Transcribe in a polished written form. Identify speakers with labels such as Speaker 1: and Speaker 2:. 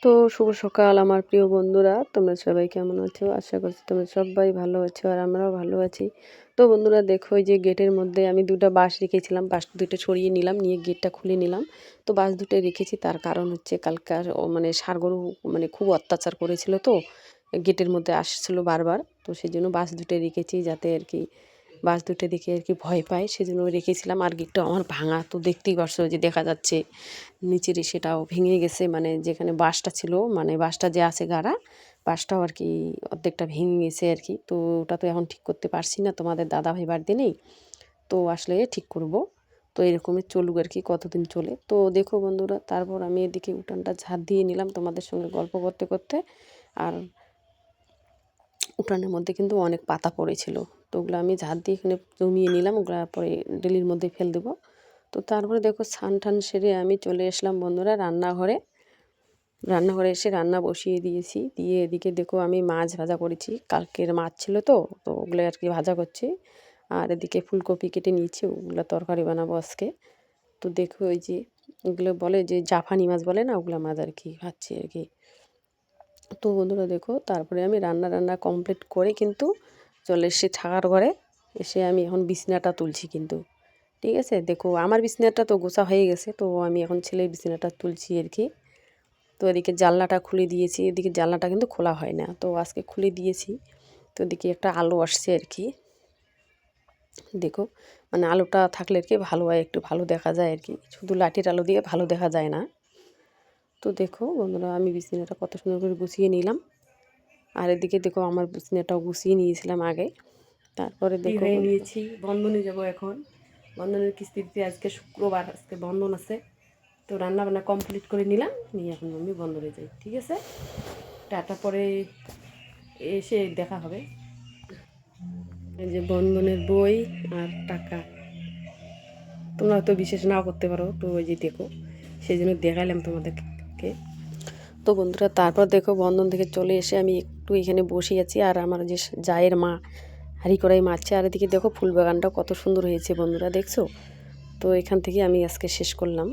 Speaker 1: তো শুভ সকাল আমার প্রিয় বন্ধুরা, তোমরা সবাই কেমন আছো? আশা করছি তোমরা সবাই ভালো আছো আর আমরাও ভালো আছি। তো বন্ধুরা দেখো, এই যে গেটের মধ্যে আমি দুটো বাঁশ রেখেছিলাম, বাঁশ দুটো সরিয়ে নিলাম, নিয়ে গেটটা খুলে নিলাম। তো বাঁশ দুটো রেখেছি, তার কারণ হচ্ছে কালকার মানে ষাঁড় গরু মানে খুব অত্যাচার করেছিল, তো গেটের মধ্যে আসছিল বারবার। তো সেই জন্য বাঁশ দুটো রেখেছি, যাতে আর কি বাঁশ দুটো দেখে আর কি ভয় পায়, সেজন্য রেখেছিলাম। আর গেটটা আমার ভাঙা, তো দেখতেই পারছো যে দেখা যাচ্ছে নিচের সেটাও ভেঙে গেছে, মানে যেখানে বাঁশটা ছিল, মানে বাঁশটা যে আছে গাড়া, বাঁশটাও আর কি অর্ধেকটা ভেঙে গেছে আর কি। তো ওটা তো এখন ঠিক করতে পারছি না, তোমাদের দাদাভাই বাড়িতে নেই, তো আসলে ঠিক করব। তো এরকমই চলুক আর কি, কতদিন চলে। তো দেখো বন্ধুরা, তারপর আমি এদিকে উঠানটা ঝাড় দিয়ে নিলাম তোমাদের সঙ্গে গল্প করতে করতে। আর উঠানের মধ্যে কিন্তু অনেক পাতা পড়েছিল, তো ওগুলো আমি ঝাড় দিয়ে এখানে জমিয়ে নিলাম, ওগুলো পরে ডেলির মধ্যে ফেল দেবো। তো তারপরে দেখো স্নান টান সেরে আমি চলে আসলাম বন্ধুরা রান্নাঘরে এসে রান্না বসিয়ে দিয়েছি। দিয়ে এদিকে দেখো আমি মাছ ভাজা করেছি, কালকের মাছ ছিল, তো তো ওগুলো আর কি ভাজা করছি। আর এদিকে ফুলকপি কেটে নিয়েছি, ওগুলো তরকারি বানাবো আজকে। তো দেখো ওই যে ওগুলো বলে যে জাফানি মাছ বলে না, ওগুলো মাছ আর কি ভাজছি আর কি। তো বন্ধুরা দেখো, তারপরে আমি রান্না কমপ্লিট করে কিন্তু চলে এসেছি থাকার ঘরে। এসে আমি এখন বিছানাটা তুলছি কিন্তু, ঠিক আছে। দেখো আমার বিছানাটা তো গোছা হয়ে গেছে, তো আমি এখন ছেলের বিছানাটা তুলছি আর কি। তো এদিকে জানলাটা খুলে দিয়েছি, এদিকে জানলাটা কিন্তু খোলা হয় না, তো আজকে খুলে দিয়েছি। তো এদিকে একটা আলো আসছে আর কি, দেখো মানে আলোটা থাকলে আর কি ভালো হয়, একটু ভালো দেখা যায় আর কি, শুধু লাইটের আলো দিয়ে ভালো দেখা যায় না। তো দেখো বন্ধুরা, আমি বিছানাটা কত সুন্দর করে গুছিয়ে নিলাম। আর এদিকে দেখো আমার বিছানাটাও গুছিয়ে নিয়েছিলাম আগে। তারপরে দেখো হয়ে নিয়েছি, বন্ধনে যাব এখন। বন্ধনের কিস্তিতে আজকে শুক্রবার, আজকে বন্ধন আছে। তো রান্না বান্না কমপ্লিট করে নিলাম, নিয়ে এখন আমি বন্ধনে যাই, ঠিক আছে। টাটা, পরে এসে দেখা হবে। এই যে বন্ধনের বই আর টাকা, তোমরা হয়তো বিশেষ নাও করতে পারো, তো ওই যে দেখো সেই জন্য দেখাইলাম তোমাদেরকে। তো বন্ধুরা তারপর দেখো বন্ধন থেকে চলে এসে আমি একটু এখানে বসে আছি, আর আমার যে জায়ের মা হাঁড়ি কড়াই মারছে। আর এদিকে দেখো ফুল বাগানটাও কত সুন্দর হয়েছে বন্ধুরা, দেখছো। তো এখান থেকে আমি আজকে শেষ করলাম।